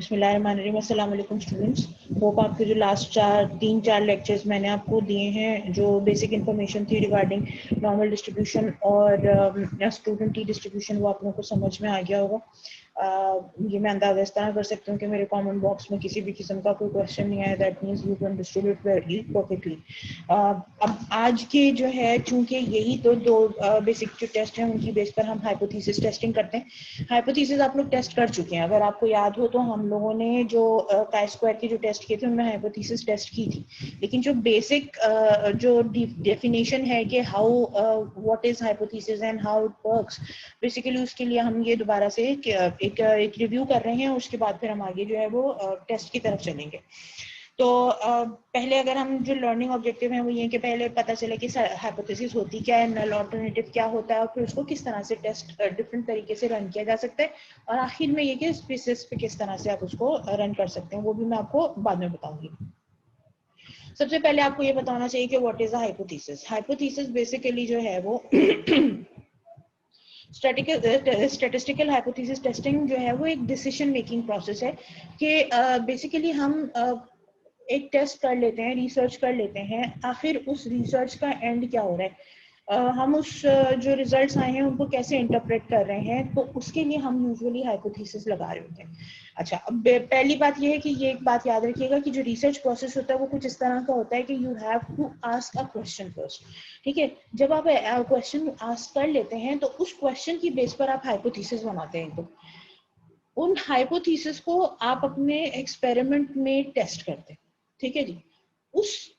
बिस्मिल्लाहिर्रहमानिर्रहीम। अस्सलाम वालेकुम स्टूडेंट्स। होप आपके जो लास्ट 3-4 लेक्चर्स मैंने आपको दिए हैं, जो बेसिक इन्फॉर्मेशन थी रिगार्डिंग नॉर्मल डिस्ट्रीब्यूशन और स्टूडेंट टी डिस्ट्रीब्यूशन, वो आप लोगों को समझ में आ गया होगा। ये मैं अंदाजा इस तरह कर सकती हूँ कि मेरे कमेंट बॉक्स में किसी भी किस्म का कोई क्वेश्चन नहीं आया, that means you can distribute very perfectly. अब आज के जो है, चूंकि यही तो दो बेसिक जो टेस्ट हैं उनकी बेस पर हम हाइपोथेसिस टेस्टिंग करते हैं। हाइपोथेसिस आप लोग टेस्ट कर चुके हैं, अगर आपको याद हो तो हम लोगों ने जो काई स्क्वायर के जो टेस्ट किए थे उनमें हाइपोथेसिस टेस्ट की थी। लेकिन जो बेसिक जो डेफिनेशन है कि how what is hypothesis and how it works, basically उसके लिए हम ये दोबारा से एक रिव्यू कर रहे हैं। उसके बाद फिर हम आगे जो है वो टेस्ट की तरफ चलेंगे। तो पहले अगर हम जो लर्निंग ऑब्जेक्टिव है वो ये कि पहले पता चले कि हाइपोथेसिस होती क्या है, नल ऑल्टरनेटिव क्या होता है, और फिर उसको किस तरह से टेस्ट डिफरेंट तरीके से रन किया जा सकता है, और आखिर में ये कि स्पेसिस पे किस तरह से आप उसको रन कर सकते हैं, वो भी मैं आपको बाद में बताऊंगी। सबसे पहले आपको ये बताना चाहिए कि what is a hypothesis. Hypothesis basically जो है वो स्टैटिस्टिकल हाइपोथेसिस टेस्टिंग जो है वो एक डिसीजन मेकिंग प्रोसेस है कि बेसिकली हम एक टेस्ट कर लेते हैं, रिसर्च कर लेते हैं, आखिर उस रिसर्च का एंड क्या हो रहा है, हम उस जो रिजल्ट्स आए हैं उनको कैसे इंटरप्रेट कर रहे हैं, तो उसके लिए हम यूजुअली हाइपोथेसिस लगा रहे होते हैं। अच्छा, अब पहली बात ये है कि ये एक बात याद रखिएगा कि जो रिसर्च प्रोसेस होता है वो कुछ इस तरह का होता है कि you have to ask a question first. ठीक है, जब आप क्वेश्चन आस्क कर लेते हैं तो उस क्वेश्चन की बेस पर आप हाइपोथेसिस बनाते हैं। तो उन हाइपोथेसिस को आप अपने एक्सपेरिमेंट में टेस्ट करते हैं। ठीक है जी, उस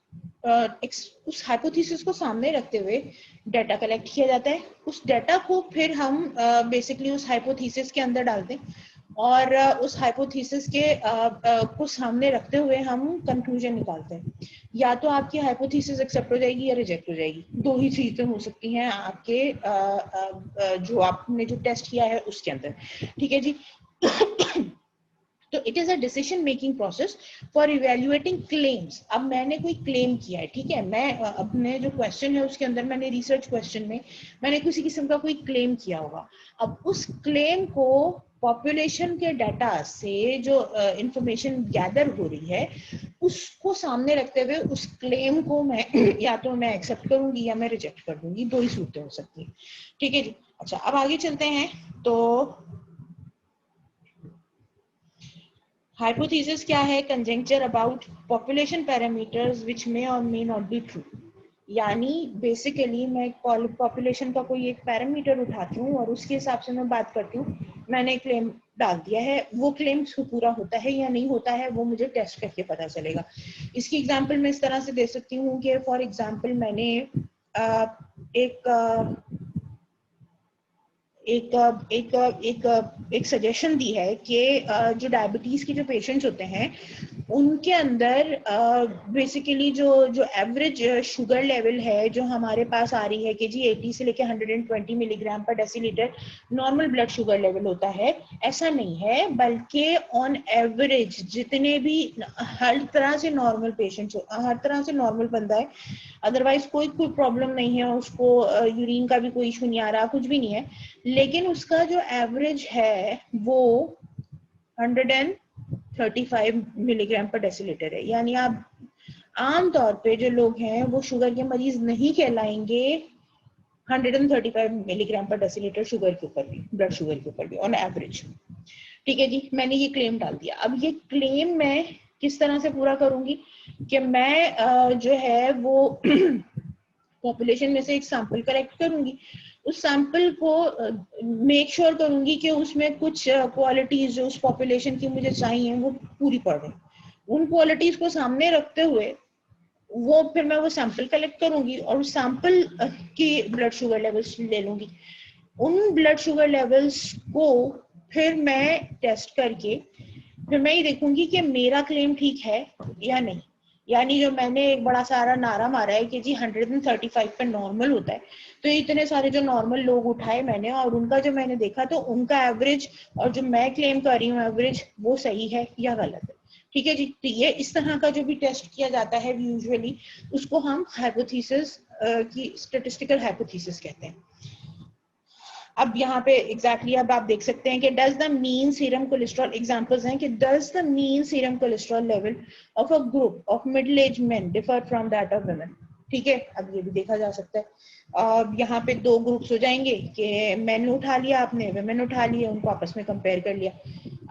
हाइपोथेसिस को सामने रखते हुए डाटा कलेक्ट किया जाता है। उस डाटा को फिर हम बेसिकली उस हाइपोथेसिस के अंदर डालते हैं, और उस हाइपोथेसिस के को सामने रखते हुए हम कंक्लूजन निकालते हैं। या तो आपकी हाइपोथेसिस एक्सेप्ट हो जाएगी या रिजेक्ट हो जाएगी, दो ही चीजें हो सकती हैं आपके जो आपने जो टेस्ट किया है उसके अंदर। ठीक है जी। तो it is a decision making process for evaluating claims. अब मैंने कोई क्लेम किया है, ठीक है, मैं अपने जो क्वेश्चन है उसके अंदर मैंने रिसर्च क्वेश्चन में मैंने किसी किस्म का कोई क्लेम किया होगा। अब उस क्लेम को पॉपुलेशन के डाटा से जो इंफॉर्मेशन गैदर हो रही है उसको सामने रखते हुए उस क्लेम को मैं या तो मैं एक्सेप्ट करूंगी या मैं रिजेक्ट कर दूंगी, दो ही सूरतें हो सकती है। ठीक है जी। अच्छा, अब आगे चलते हैं। तो हाइपोथेसिस क्या है? Conjecture about population parameters which may और मे नॉट बी ट्रू। यानी बेसिकली मैं पॉपुलेशन का कोई एक पैरामीटर उठाती हूँ और उसके हिसाब से मैं बात करती हूँ, मैंने क्लेम डाल दिया है, वो क्लेम पूरा होता है या नहीं होता है वो मुझे टेस्ट करके पता चलेगा। इसकी एग्जांपल मैं इस तरह से दे सकती हूँ कि फॉर एग्जांपल मैंने एक सजेशन दी है कि जो डायबिटीज के जो पेशेंट्स होते हैं उनके अंदर बेसिकली जो एवरेज शुगर लेवल है जो हमारे पास आ रही है कि जी 80 से लेके 120 मिलीग्राम पर decilitre normal blood sugar level होता है। ऐसा नहीं है, बल्कि ऑन एवरेज जितने भी हर तरह से नॉर्मल पेशेंट्स, हर तरह से नॉर्मल बंदा है, अदरवाइज कोई प्रॉब्लम नहीं है उसको, यूरिन का भी कोई इशू नहीं आ रहा, कुछ भी नहीं है, लेकिन उसका जो एवरेज है वो 135 मिलीग्राम पर डेसीलीटर है। यानी आप आमतौर पे जो लोग हैं वो शुगर के मरीज नहीं कहलाएंगे 135 मिलीग्राम पर डेसीलीटर शुगर के ऊपर भी, ब्लड शुगर के ऊपर भी ऑन एवरेज। ठीक है जी, मैंने ये क्लेम डाल दिया। अब ये क्लेम मैं किस तरह से पूरा करूंगी कि मैं जो है वो पॉपुलेशन में से एक सैंपल कलेक्ट करूंगी, उस सैंपल को मेक श्योर करूंगी कि उसमें कुछ क्वालिटीज जो उस पॉपुलेशन की मुझे चाहिए वो पूरी पड़ रही। उन क्वालिटीज को सामने रखते हुए वो फिर मैं वो सैंपल कलेक्ट करूंगी और उस सैंपल की ब्लड शुगर लेवल्स ले लूंगी। उन ब्लड शुगर लेवल्स को फिर मैं टेस्ट करके फिर मैं ये देखूंगी कि मेरा क्लेम ठीक है या नहीं। यानी जो मैंने एक बड़ा सारा नारा मारा है कि जी 135 पे नॉर्मल होता है, तो इतने सारे जो नॉर्मल लोग उठाए मैंने और उनका जो मैंने देखा तो उनका एवरेज और जो मैं क्लेम कर रही हूँ एवरेज वो सही है या गलत है। ठीक है जी। तो ये इस तरह का जो भी टेस्ट किया जाता है यूजुअली उसको हम हाइपोथेसिस की स्टैटिस्टिकल हाइपोथेसिस कहते हैं। अब यहाँ पे एग्जैक्टली अब आप देख सकते हैं कि does the mean serum cholesterol, examples हैं कि does the mean serum cholesterol level of a group of middle age main differ from that of women. ठीक है, अब ये भी देखा जा सकता है। अब यहाँ पे दो ग्रुप्स हो जाएंगे कि मैन उठा लिया आपने, वुमेन उठा लिया, उनको आपस में कंपेयर कर लिया।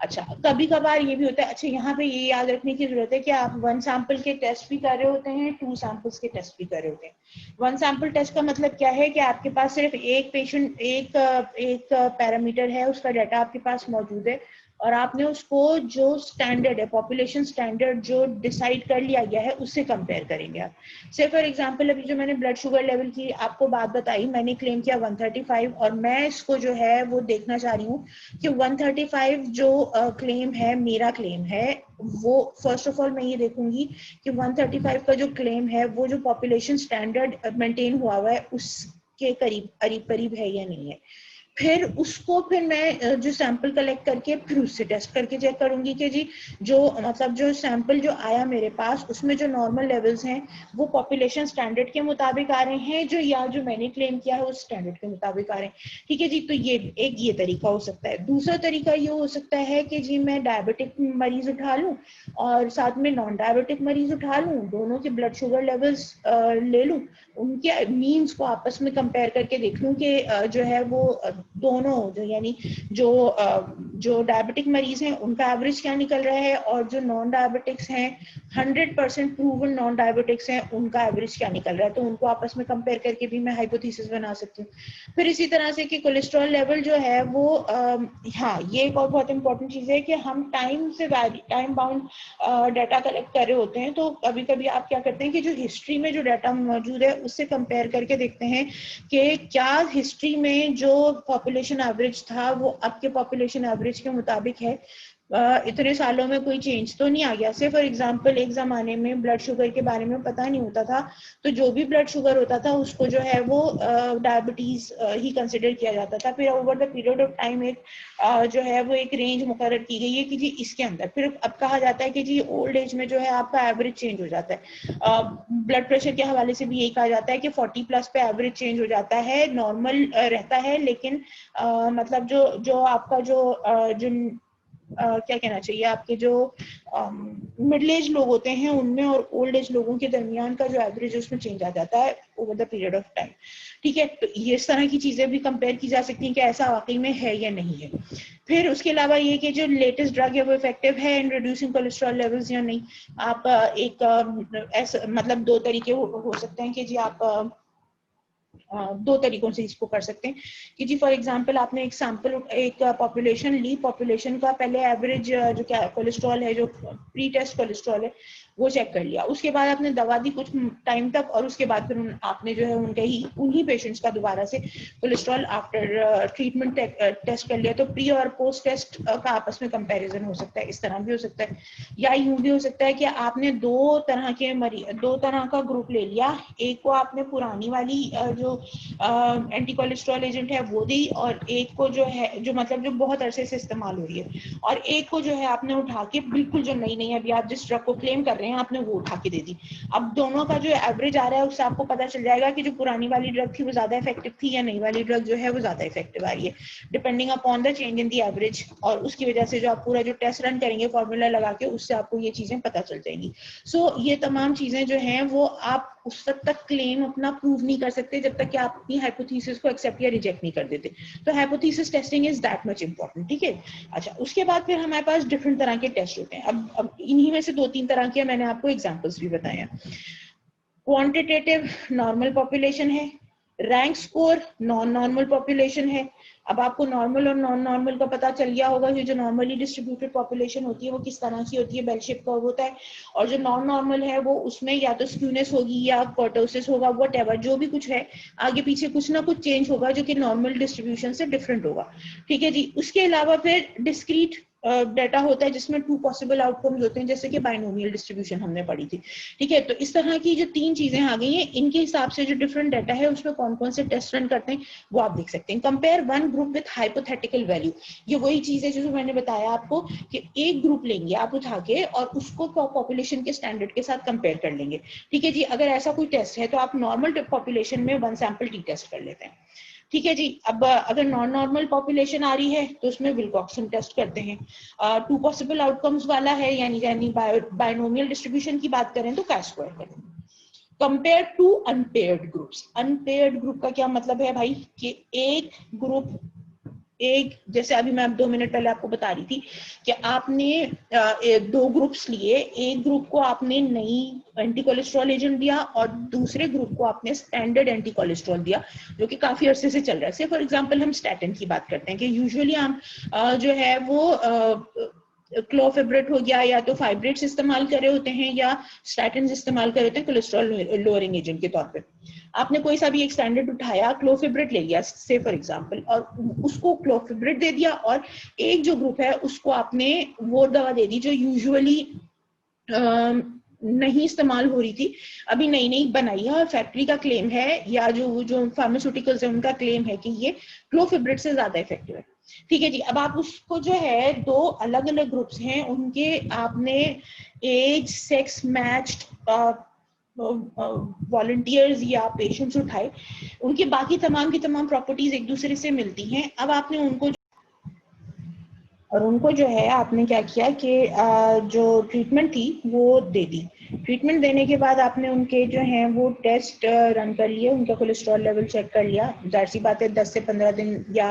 अच्छा, कभी कभार ये भी होता है, अच्छा यहाँ पे ये याद रखने की जरूरत है कि आप 1 सैंपल के टेस्ट भी कर रहे होते हैं, 2 सैंपल्स के टेस्ट भी कर रहे होते हैं। 1 सैंपल टेस्ट का मतलब क्या है कि आपके पास सिर्फ एक पेशेंट, एक पैरामीटर है, उसका डाटा आपके पास मौजूद है और आपने उसको जो स्टैंडर्ड है, पॉपुलेशन स्टैंडर्ड जो डिसाइड कर लिया गया है, उससे कंपेयर करेंगे आप। से फॉर एग्जांपल अभी जो मैंने ब्लड शुगर लेवल की आपको बात बताई, मैंने क्लेम किया 135 और मैं इसको जो है वो देखना चाह रही हूँ कि 135 जो क्लेम है, मेरा क्लेम है, वो फर्स्ट ऑफ ऑल मैं ये देखूंगी कि 135 का जो क्लेम है वो जो पॉपुलेशन स्टैंडर्ड मेंटेन हुआ है उसके करीब करीब है या नहीं है। फिर उसको फिर मैं जो सैंपल कलेक्ट करके फिर उससे टेस्ट करके चेक करूंगी कि जी जो मतलब जो सैंपल जो आया मेरे पास उसमें जो नॉर्मल लेवल्स हैं वो पॉपुलेशन स्टैंडर्ड के मुताबिक आ रहे हैं जो, या जो मैंने क्लेम किया है उस स्टैंडर्ड के मुताबिक आ रहे हैं। ठीक है जी, तो ये एक ये तरीका हो सकता है। दूसरा तरीका ये हो सकता है कि जी मैं डायबिटिक मरीज उठा लूं और साथ में नॉन डायबिटिक मरीज उठा लूं, दोनों के ब्लड शुगर लेवल्स ले लूं, उनके मीन्स को आपस में कंपेयर करके देख लूं कि जो है वो दोनों जो यानी जो डायबिटिक मरीज हैं उनका एवरेज क्या निकल रहा है और जो नॉन डायबिटिक्स हैं 100% प्रूवन नॉन डायबिटिक्स हैं उनका एवरेज क्या निकल रहा है, तो उनको आपस में कंपेयर करके भी मैं हाइपोथेसिस बना सकती हूँ। फिर इसी तरह से कि कोलेस्ट्रॉल लेवल जो है वो हाँ ये एक और बहुत इंपॉर्टेंट चीज है कि हम टाइम बाउंड डाटा कलेक्ट कर रहे होते हैं, तो कभी कभी आप क्या करते हैं कि जो हिस्ट्री में जो डाटा मौजूद है उससे कंपेयर करके देखते हैं कि क्या हिस्ट्री में जो पॉपुलेशन एवरेज था वो आपके पॉपुलेशन एवरेज के मुताबिक है, इतने सालों में कोई चेंज तो नहीं आ गया। से फॉर एग्जांपल एक जमाने में ब्लड शुगर के बारे में पता नहीं होता था, तो जो भी ब्लड शुगर होता था उसको जो है वो डायबिटीज ही कंसिडर किया जाता था। फिर over the period of time एक जो है वो एक रेंज मुकर्रर की गई है कि जी इसके अंदर फिर अब कहा जाता है कि जी ओल्ड एज में जो है आपका एवरेज चेंज हो जाता है। ब्लड प्रेशर के हवाले से भी यही कहा जाता है कि 40 प्लस पे एवरेज चेंज हो जाता है, नॉर्मल रहता है, लेकिन मतलब जो जो आपका जो क्या कहना चाहिए, आपके जो मिडिल एज लोग होते हैं उनमें और ओल्ड एज लोगों के दरमियान का जो एवरेज है उसमें चेंज आ जाता है over the period of time. ठीक है, तो ये इस तरह की चीजें भी कंपेयर की जा सकती हैं कि ऐसा वाकई में है या नहीं है। फिर उसके अलावा ये कि जो लेटेस्ट ड्रग है वो इफेक्टिव है इन रिड्यूसिंग कोलेस्ट्रॉल लेवल्स या नहीं। आप एक ऐसा मतलब दो तरीके हो सकते हैं कि जी आप दो तरीकों से इसको कर सकते हैं कि जी फॉर एग्जांपल आपने एक सैंपल एक पॉपुलेशन ली, पॉपुलेशन का पहले एवरेज जो क्या कोलेस्ट्रॉल है, जो प्री टेस्ट कोलेस्ट्रॉल है वो चेक कर लिया, उसके बाद आपने दवा दी कुछ टाइम तक और उसके बाद फिर आपने जो है उन्हीं पेशेंट्स का दोबारा से कोलेस्ट्रॉल आफ्टर ट्रीटमेंट टेस्ट कर लिया, तो प्री और पोस्ट टेस्ट का आपस में कंपैरिजन हो सकता है। इस तरह भी हो सकता है, या यूं भी हो सकता है कि आपने दो तरह का ग्रुप ले लिया, एक को आपने पुरानी वाली जो एंटी कोलेस्ट्रॉल एजेंट है वो दी और एक को जो है जो मतलब जो बहुत अरसे से इस्तेमाल हो रही है, और एक को जो है आपने उठा के बिल्कुल जो नई नई अभी आप जिस ड्रग को क्लेम कर रहे हैं आपने वो उठा के दे दी। अब दोनों का जो एवरेज आ रहा है उससे आपको पता चल जाएगा कि जो पुरानी वाली ड्रग थी वो ज्यादा इफेक्टिव थी या नई वाली ड्रग जो है वो ज्यादा इफेक्टिव आ रही है, depending upon the change in the average. और उसकी वजह से जो आप पूरा जो टेस्ट रन करेंगे फॉर्मूला लगा के उससे आपको ये चीजें पता चल जाएंगी। सो ये तमाम चीजें जो हैं वो आप उस वक्त तक क्लेम अपना प्रूव नहीं कर सकते जब तक कि आप अपनी हाइपोथेसिस को एक्सेप्ट या रिजेक्ट नहीं कर देते। तो hypothesis testing is that much important. ठीक है, अच्छा उसके बाद फिर हमारे पास डिफरेंट तरह के टेस्ट होते हैं। अब इन्हीं में से 2-3 तरह के मैंने आपको एग्जांपल्स भी बताए हैं। क्वांटिटेटिव नॉर्मल पॉपुलेशन है, rank score non normal population है। अब आपको नॉर्मल और नॉन नॉर्मल का पता चल गया होगा कि जो नॉर्मली डिस्ट्रीब्यूटेड पॉपुलेशन होती है वो किस तरह की होती है, बेल शेप कर्व होता है, और जो नॉन नॉर्मल है वो उसमें या तो स्क्यूनेस होगी या कर्टोसिस होगा, व्हाटएवर जो भी कुछ है आगे पीछे कुछ ना कुछ चेंज होगा जो कि नॉर्मल डिस्ट्रीब्यूशन से डिफरेंट होगा। ठीक है जी, उसके अलावा फिर डिस्क्रीट डाटा होता है जिसमें 2 पॉसिबल आउटकम्स होते हैं, जैसे कि बाइनोमियल डिस्ट्रीब्यूशन हमने पढ़ी थी। ठीक है, तो इस तरह की जो 3 चीजें आ गई हैं, इनके हिसाब से जो डिफरेंट डाटा है उसमें कौन कौन से टेस्ट रन करते हैं वो आप देख सकते हैं। Compare one group with hypothetical value, ये वही चीज है जो मैंने बताया आपको कि एक ग्रुप लेंगे आप उठा के और उसको पॉपुलेशन के स्टैंडर्ड के साथ कंपेयर कर लेंगे। ठीक है जी, अगर ऐसा कोई टेस्ट है तो आप नॉर्मल पॉपुलेशन में 1 सैंपल टी टेस्ट कर लेते हैं। ठीक है जी। अब अगर नॉन नॉर्मल पॉपुलेशन आ रही है तो उसमें विल्कॉक्सन टेस्ट करते हैं। टू पॉसिबल आउटकम्स वाला है, यानी बायनोमियल डिस्ट्रीब्यूशन की बात करें तो काय स्क्वायर करेंगे। Compare to unpaired groups, unpaired group का क्या मतलब है भाई कि एक ग्रुप, एक जैसे अभी मैं 2 मिनट पहले आपको बता रही थी कि आपने 2 ग्रुप्स लिए, एक ग्रुप को आपने नई एंटी कोलेस्ट्रॉल एजेंट दिया और दूसरे ग्रुप को आपने स्टैंडर्ड एंटी कोलेस्ट्रॉल दिया जो कि काफी अरसे से चल रहा है। से फॉर एग्जांपल हम स्टैटिन की बात करते हैं कि यूजुअली हम जो है वो क्लोफेब्रेट हो गया या तो फाइब्रेट्स इस्तेमाल कर रहे होते हैं या स्टैटिन इस्तेमाल कर रहे होते हैं कोलेस्ट्रॉल लोअरिंग एजेंट के तौर पे। आपने कोई सा भी एक स्टैंडर्ड उठाया, क्लोफेब्रेट ले लिया से फॉर एग्जांपल, और उसको क्लोफेब्रेट दे दिया, और एक जो ग्रुप है उसको आपने वो दवा दे दी जो यूजुअली नहीं इस्तेमाल हो रही थी, अभी नई नई बनाई है और फैक्ट्री का क्लेम है या जो फार्मास्यूटिकल्स है उनका क्लेम है कि ये क्लोफेब्रेट से ज्यादा इफेक्टिव है। ठीक है जी। अब आप उसको जो है 2 अलग अलग ग्रुप्स हैं उनके, आपने एज सेक्स मैच्ड वॉलंटियर्स या पेशेंट्स उठाए, उनके बाकी तमाम की तमाम प्रॉपर्टीज एक दूसरे से मिलती हैं। अब आपने उनको जो है आपने क्या किया कि जो ट्रीटमेंट थी वो दे दी। ट्रीटमेंट देने के बाद आपने उनके जो हैं वो टेस्ट रन कर लिए, उनका कोलेस्ट्रॉल लेवल चेक कर लिया। जाहिर सी बात है 10 से 15 दिन या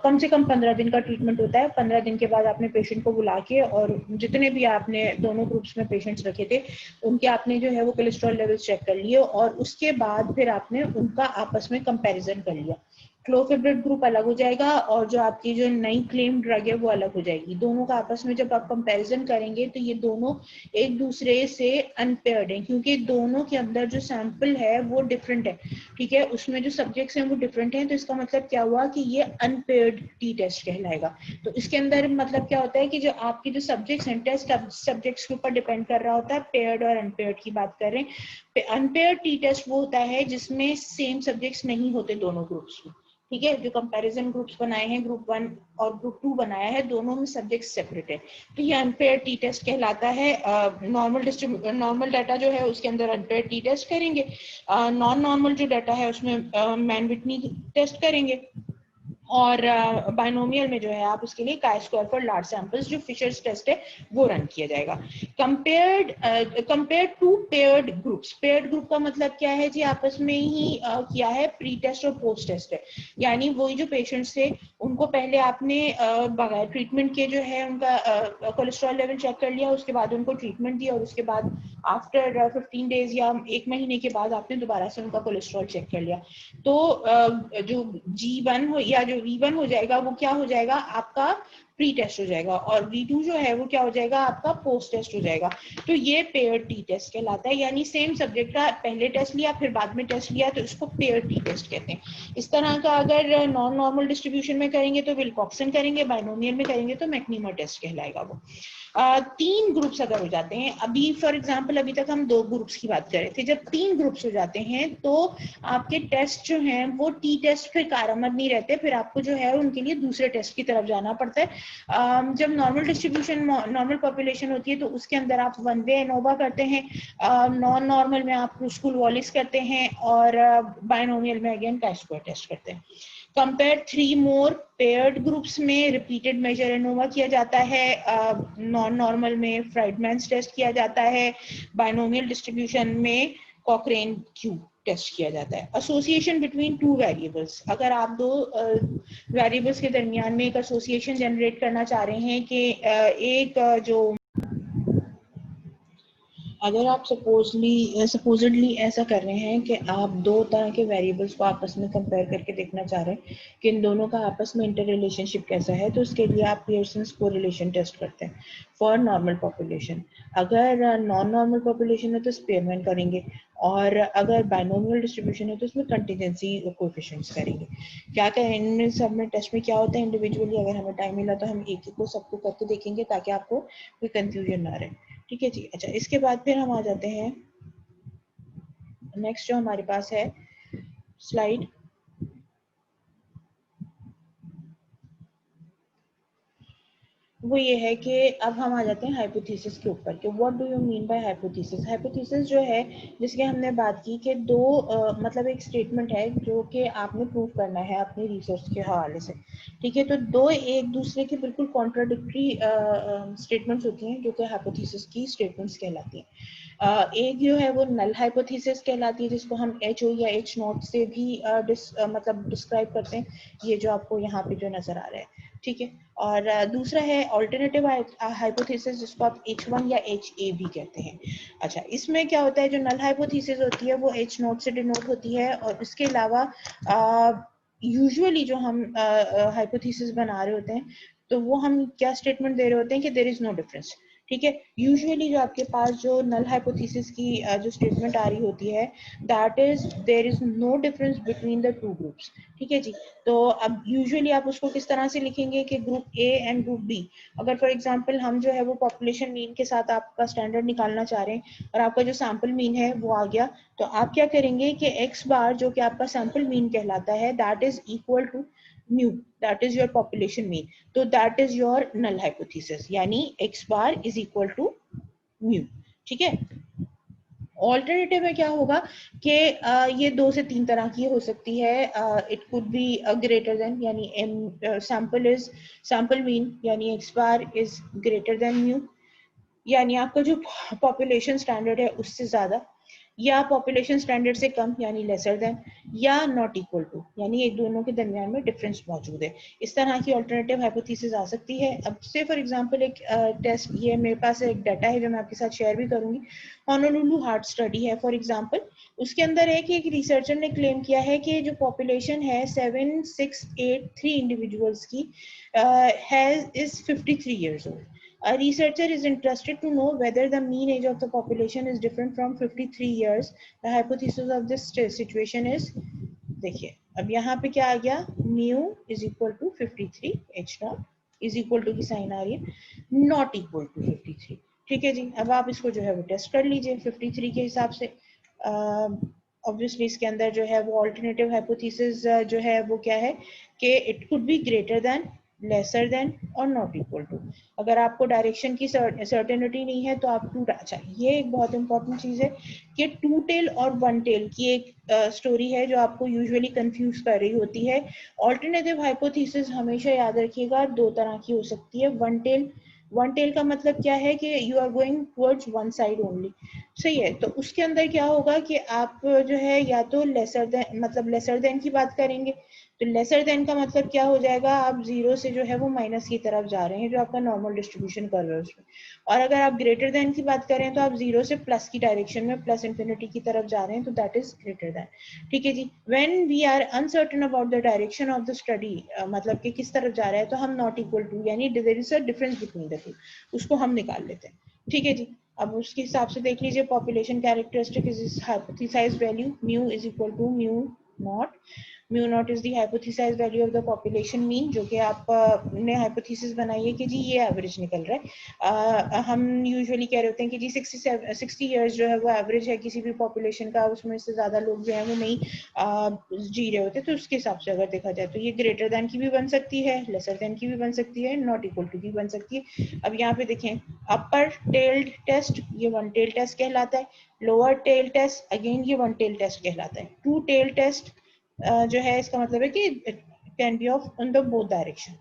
कम से कम 15 दिन का ट्रीटमेंट होता है। 15 दिन के बाद आपने पेशेंट को बुला के, और जितने भी आपने दोनों ग्रुप्स में पेशेंट्स रखे थे उनके आपने जो है वो कोलेस्ट्रॉल लेवल चेक कर लिए, और उसके बाद फिर आपने उनका आपस में कंपेरिजन कर लिया। क्लोफेब्रेट ग्रुप अलग हो जाएगा और जो आपकी जो नई क्लेम ड्रग है वो अलग हो जाएगी। दोनों का आपस में जब आप कंपैरिजन करेंगे तो ये दोनों एक दूसरे से अनपेयर्ड हैं, क्योंकि दोनों के अंदर जो सैंपल है वो डिफरेंट है। ठीक है, उसमें जो सब्जेक्ट्स हैं वो डिफरेंट हैं, तो इसका मतलब क्या हुआ कि ये अनपेयर्ड टी टेस्ट कहलाएगा। तो इसके अंदर मतलब क्या होता है कि जो आपके जो सब्जेक्ट्स हैं, टेस्ट सब्जेक्ट्स के ऊपर डिपेंड कर रहा होता है। पेयर्ड और अनपेयर्ड की बात करें, अनपेयर्ड टी टेस्ट वो होता है जिसमें सेम सब्जेक्ट्स नहीं होते दोनों ग्रुप्स में। ठीक है, जो कंपैरिजन ग्रुप्स बनाए हैं, ग्रुप 1 और ग्रुप 2 बनाया है, दोनों में सब्जेक्ट सेपरेट है, तो ये अनपेयर्ड टी टेस्ट कहलाता है। नॉर्मल डाटा जो है उसके अंदर अनपेयर्ड टी टेस्ट करेंगे, नॉन नॉर्मल जो डाटा है उसमें मैन विटनी टेस्ट करेंगे, और बायनोमियल में जो है आप उसके लिए chi square for large samples जो फिशर्स टेस्ट है वो रन किया जाएगा। Compared to paired groups, paired group का मतलब क्या है जी, आपस में ही किया है, प्री टेस्ट और पोस्ट टेस्ट है। यानी वही जो पेशेंट्स थे उनको पहले आपने बगैर ट्रीटमेंट के जो है उनका कोलेस्ट्रॉल लेवल चेक कर लिया, उसके बाद उनको ट्रीटमेंट दिया, और उसके बाद आफ्टर 15 डेज या 1 महीने के बाद आपने दोबारा से उनका कोलेस्ट्रॉल चेक कर लिया। तो जो G1 हो या जो V1 हो जाएगा वो क्या हो जाएगा, आपका प्री टेस्ट हो जाएगा, और V2 जो है वो क्या हो जाएगा, आपका पोस्ट टेस्ट हो जाएगा। तो ये पेयर टी टेस्ट कहलाता है, यानी सेम सब्जेक्ट का पहले टेस्ट लिया फिर बाद में टेस्ट लिया, तो इसको पेयर टी टेस्ट कहते हैं। इस तरह का अगर नॉन नॉर्मल डिस्ट्रीब्यूशन में करेंगे तो विल्कॉक्सन करेंगे, बायनोमियल में करेंगे तो मैक्नीमर टेस्ट कहलाएगा वो। 3 ग्रुप्स अगर हो जाते हैं, अभी फॉर एग्जांपल अभी तक हम 2 ग्रुप्स की बात कर रहे थे, जब 3 ग्रुप्स हो जाते हैं तो आपके टेस्ट जो हैं वो टी टेस्ट फिर कारआमद नहीं रहते, फिर आपको जो है उनके लिए दूसरे टेस्ट की तरफ जाना पड़ता है। जब नॉर्मल डिस्ट्रीब्यूशन, नॉर्मल पॉपुलेशन होती है तो उसके अंदर आप वन वे एनोवा करते हैं, नॉन नॉर्मल में आप क्रूस्कुल वॉलिस करते हैं, और बायनोमियल में अगेन काय स्क्वायर टेस्ट करते हैं। कंपेयर 3 मोर पेयर्ड ग्रुप्स में रिपीटेड मेजर एनोवा किया जाता है, नॉन नॉर्मल में फ्राइडमैन्स टेस्ट किया जाता है, बायनोमियल डिस्ट्रीब्यूशन में कॉकरेन क्यूब टेस्ट किया जाता है। एसोसिएशन बिटवीन 2 वेरिएबल्स, अगर आप 2 वेरिएबल्स के दरमियान में एक एसोसिएशन जनरेट करना चाह रहे हैं कि एक अगर आप सपोजिडली ऐसा कर रहे हैं कि आप 2 तरह के वेरिएबल्स को आपस में कंपेयर करके देखना चाह रहे हैं कि इन दोनों का आपस में इंटर रिलेशनशिप कैसा है, तो उसके लिए आप पियर्सन्स कोरिलेशन टेस्ट करते हैं फॉर नॉर्मल पॉपुलेशन। अगर नॉन नॉर्मल पॉपुलेशन है तो स्पेयरमैन करेंगे, और अगर बायनोमियल डिस्ट्रीब्यूशन है तो उसमें कंटीजेंसी कोएफिशिएंट्स करेंगे। क्या कहें इनमें सब में टेस्ट में क्या होता है इंडिविजुअली, अगर हमें टाइम मिला तो हम एक एक को सबको करके देखेंगे ताकि आपको कोई कंफ्यूजन ना रहे। ठीक है जी। अच्छा, इसके बाद फिर हम आ जाते हैं नेक्स्ट जो हमारे पास है स्लाइड, वो ये है कि अब हम आ जाते हैं हाइपोथेसिस के ऊपर कि what do you mean by hypothesis. Hypothesis जो है जिसकी हमने बात की कि दो मतलब एक स्टेटमेंट है जो कि आपने प्रूव करना है अपनी रिसर्च के हवाले से, ठीक है। तो दो एक दूसरे के बिल्कुल कॉन्ट्राडिक्टरी स्टेटमेंट्स होती हैं जो कि हाइपोथेसिस की स्टेटमेंट्स कहलाती हैं। एक जो है वो नल हाइपोथेसिस कहलाती है जिसको हम एच ओ या एच नॉट से भी मतलब डिस्क्राइब करते हैं, ये जो आपको यहाँ पे जो नजर आ रहा है, ठीक है। और दूसरा है ऑल्टरनेटिव हाइपोथेसिस जिसको आप H1 या HA भी कहते हैं। अच्छा, इसमें क्या होता है, जो नल हाइपोथेसिस होती है वो H नोट से डिनोट होती है, और इसके अलावा यूजुअली जो हम हाइपोथेसिस बना रहे होते हैं तो वो हम क्या स्टेटमेंट दे रहे होते हैं कि देयर इज नो डिफरेंस, ठीक है। यूजुअली जो आपके पास जो नल हाइपोथेसिस की जो स्टेटमेंट आ रही होती है that is there is no difference between the two groups, ठीक है जी। तो अब यूजुअली आप उसको किस तरह से लिखेंगे कि group A and group B, अगर फॉर एग्जांपल हम जो है वो पॉपुलेशन मीन के साथ आपका स्टैंडर्ड निकालना चाह रहे हैं और आपका जो सैंपल मीन है वो आ गया, तो आप क्या करेंगे कि एक्स बार जो कि आपका सैंपल मीन कहलाता है that is equal to mu, that is your population mean, तो that is your null hypothesis, यानी x bar is equal to mu, ठीक है। ऑल्टरनेटिव में क्या होगा कि ये दो से तीन तरह की हो सकती है। It could be greater than, यानी एम सैंपल मीन यानी x bar is greater than mu, यानी आपका जो पॉपुलेशन स्टैंडर्ड है उससे ज्यादा, या पॉपुलेशन स्टैंडर्ड से कम यानी लेसर देन, या नॉट इक्वल टू यानी एक दोनों के दरमियान में डिफरेंस मौजूद है। इस तरह की अल्टरनेटिव हाइपोथेसिस आ सकती है। अब से फॉर एग्जांपल एक टेस्ट, ये मेरे पास एक डाटा है जो मैं आपके साथ शेयर भी करूंगी। होनोलुलु हार्ट स्टडी है फॉर एग्जांपल, उसके अंदर है कि एक रिसर्चर ने क्लेम किया है कि जो पॉपुलेशन है 7683 इंडिविजुअल्स की is 53 years old. A researcher is interested to know whether the mean age of the population is different from 53 years. The hypothesis of this situation is, देखिए अब यहाँ पे क्या आ गया, mu is equal to 53, h naught is equal to की sign आ रही है not equal to 53, ठीक है जी। अब आप इसको जो है वो टेस्ट कर लीजिए 53 के हिसाब से। ऑब्वियसली इसके अंदर जो है वो अल्टरनेटिव हाइपोथेसिस जो है वो क्या है कि it could be greater than, lesser than और नॉट इक्वल टू। अगर आपको डायरेक्शन की सर्टेनिटी नहीं है तो आप टू, अच्छा ये एक बहुत इंपॉर्टेंट चीज है कि टू टेल और वन टेल की एक स्टोरी है जो आपको यूजुअली कंफ्यूज कर रही होती है। ऑल्टरनेटिव हाइपोथेसिस हमेशा याद रखिएगा दो तरह की हो सकती है। वन टेल का मतलब क्या है कि you are going towards one side only, सही है। तो उसके अंदर क्या होगा कि आप जो है या तो लेसर देन, मतलब लेसर देन की बात करेंगे, तो लेसर देन का मतलब क्या हो जाएगा, आप जीरो से जो है वो माइनस की तरफ जा रहे हैं जो आपका नॉर्मल डिस्ट्रीब्यूशन कर रहे हो उसमें। और अगर आप ग्रेटर देन की बात करें तो आप जीरो से प्लस की डायरेक्शन में, प्लस इंफिनिटी की तरफ जा रहे हैं, तो दैट इज ग्रेटर देन, ठीक है जी। When we are uncertain about the direction of the study, मतलब कि किस तरफ जा रहा है, तो हम नॉट इक्वल टू यानी there is a difference between the two, उसको हम निकाल लेते हैं, ठीक है जी। अब उसके हिसाब से देख लीजिए, population characteristic is hypothesized value mu is equal to mu not, mu not is the hypothesized value of the population mean, जो कि आप ने हाइपोथेसिस बनाई है कि जी ये एवरेज निकल रहा है। हम यूजुअली कह रहे होते हैं कि जी 60 ईयर्स जो है वो एवरेज है किसी भी पॉपुलेशन का, उसमें से ज्यादा लोग जो है वो नहीं जी रहे होते, तो उसके हिसाब से अगर देखा जाए तो ये ग्रेटर देन की भी बन सकती है, लेसर देन की भी बन सकती है, नॉट इक्वल टू की बन सकती है। अब यहाँ पे देखें, अपर टेल्ड टेस्ट ये वन टेल टेस्ट कहलाता है, लोअर टेल टेस्ट अगेन ये वन टेल टेस्ट कहलाता है, टू टेल टेस्ट जो है इसका मतलब है कि can be of in the both direction.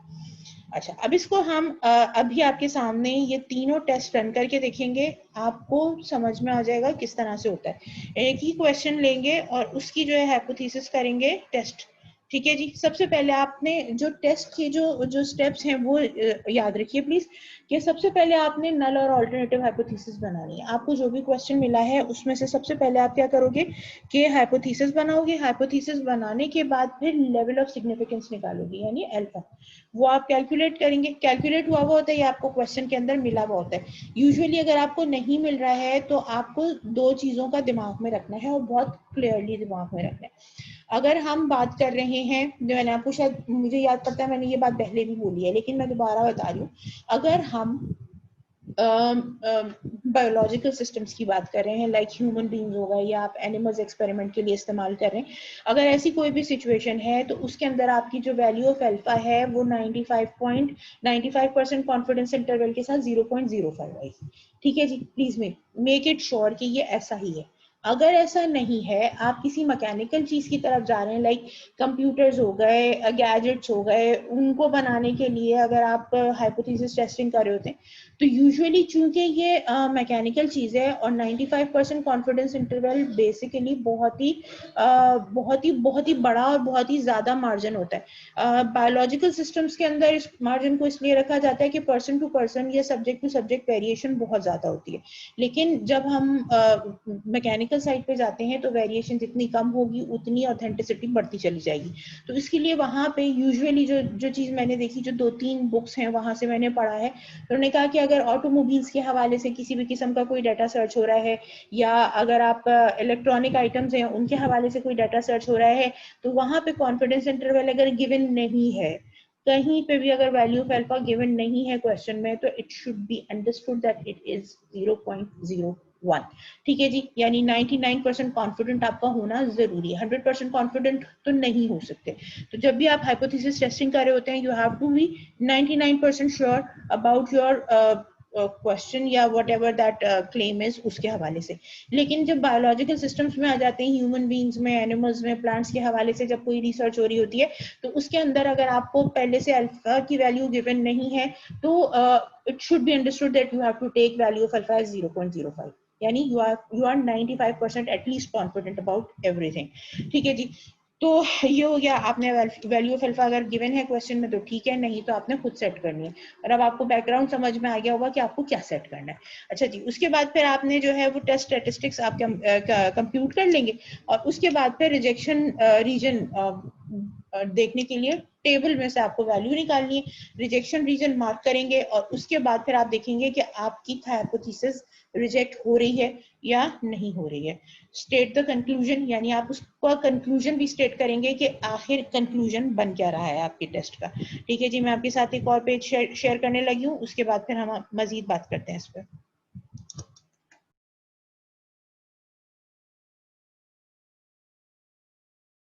अच्छा, अब इसको हम अभी आपके सामने ये तीनों टेस्ट रन करके देखेंगे, आपको समझ में आ जाएगा किस तरह से होता है। एक ही क्वेश्चन लेंगे और उसकी जो है हाइपोथेसिस करेंगे टेस्ट, ठीक है जी। सबसे पहले आपने जो टेस्ट के जो स्टेप्स हैं वो याद रखिए प्लीज, कि सबसे पहले आपने नल और अल्टरनेटिव हाइपोथेसिस बनानी है। आपको जो भी क्वेश्चन मिला है उसमें से सबसे पहले आप क्या करोगे कि हाइपोथेसिस बनाओगे, हाइपोथेसिस बनाने के बाद फिर लेवल ऑफ सिग्निफिकेंस निकालोगे यानी अल्फा, वो आप कैलकुलेट करेंगे। कैलकुलेट हुआ होता है, ये आपको क्वेश्चन के अंदर मिला हुआ होता है। यूजुअली अगर आपको नहीं मिल रहा है तो आपको दो चीजों का दिमाग में रखना है और बहुत क्लियरली दिमाग में रखना है। अगर हम बात कर रहे हैं, जो मैंने आपको, शायद मुझे याद पड़ता है मैंने ये बात पहले भी बोली है लेकिन मैं दोबारा बता रही हूँ, अगर हम बायोलॉजिकल सिस्टम्स की बात कर रहे हैं, लाइक ह्यूमन बीइंग्स हो गए या आप एनिमल्स एक्सपेरिमेंट के लिए इस्तेमाल कर रहे हैं, अगर ऐसी कोई भी सिचुएशन है तो उसके अंदर आपकी जो वैल्यू ऑफ अल्फा है वो 95% कॉन्फिडेंस इंटरवल के साथ 0.05 आएगी। ठीक है जी, प्लीज मेक इट श्योर कि ये ऐसा ही है। अगर ऐसा नहीं है, आप किसी मैकेनिकल चीज की तरफ जा रहे हैं, लाइक कंप्यूटर्स हो गए, गैजेट्स हो गए, उनको बनाने के लिए अगर आप हाइपोथेसिस टेस्टिंग कर रहे होते हैं, तो यूजुअली चूंकि ये मैकेनिकल चीज है और 95% कॉन्फिडेंस इंटरवल बेसिकली बहुत ही बड़ा और बहुत ही ज्यादा मार्जिन होता है। बायोलॉजिकल सिस्टम्स के अंदर इस मार्जिन को इसलिए रखा जाता है कि पर्सन टू पर्सन या सब्जेक्ट टू सब्जेक्ट वेरिएशन बहुत ज्यादा होती है, लेकिन जब हम मैकेनिकल साइड पे जाते हैं तो वेरिएशन जितनी कम होगी उतनी ऑथेंटिसिटी बढ़ती चली जाएगी। तो इसके लिए वहां पे यूजुअली जो चीज मैंने देखी, जो 2-3 बुक्स हैं वहां से मैंने पढ़ा है, तो उन्होंने कहा कि अगर ऑटोमोबाइल्स के हवाले से किसी भी किस्म का कोई डाटा सर्च हो रहा है, या अगर आप इलेक्ट्रॉनिक आइटम्स हैं उनके हवाले से कोई डाटा सर्च हो रहा है, तो वहां पे कॉन्फिडेंस इंटरवल अगर गिवन नहीं है, कहीं पे भी अगर वैल्यू ऑफ अल्फा गिवन नहीं है क्वेश्चन में, तो it should be understood that it is 0.01। ठीक है जी, यानी 99% कॉन्फिडेंट आपका होना जरूरी है, 100% कॉन्फिडेंट तो नहीं हो सकते। तो जब भी आप हाइपोथेसिस टेस्टिंग कर रहे होते हैं, you have to be 99% sure about your question या whatever that claim is, उसके हवाले से। लेकिन जब बायोलॉजिकल सिस्टम्स में आ जाते हैं, ह्यूमन बीइंग्स में, एनिमल्स में, प्लांट्स के हवाले से जब कोई रिसर्च हो रही होती है, तो उसके अंदर अगर आपको पहले से अल्फा की वैल्यू गिवन नहीं है, तो it should be understood that you have to take value of alpha as 0.05, यानी you are 95% at least confident about everything. ठीक है जी, तो ये हो गया, आपने वैल्यू ऑफ अल्फा अगर गिवन है क्वेश्चन में तो ठीक है, नहीं तो आपने खुद सेट करनी है। और अब आपको बैकग्राउंड समझ में आ गया होगा कि आपको क्या सेट करना है। अच्छा जी, उसके बाद फिर आपने जो है वो टेस्ट स्टैटिस्टिक्स आप कंप्यूट कर लेंगे, और उसके बाद फिर रिजेक्शन रीजन देखने के लिए टेबल में से आपको वैल्यू निकालनी है, रिजेक्शन रीजन मार्क करेंगे, और उसके बाद फिर आप देखेंगे कि आपकी हाइपोथेसिस रिजेक्ट हो रही है या नहीं हो रही है। स्टेट द कंक्लूजन, यानी आप उसका कंक्लूजन भी स्टेट करेंगे कि आखिर कंक्लूजन बन क्या रहा है आपके टेस्ट का। ठीक है जी, मैं आपके साथ एक और पेज शेयर करने लगी हूँ, उसके बाद फिर हम मजीद बात करते हैं इस पर।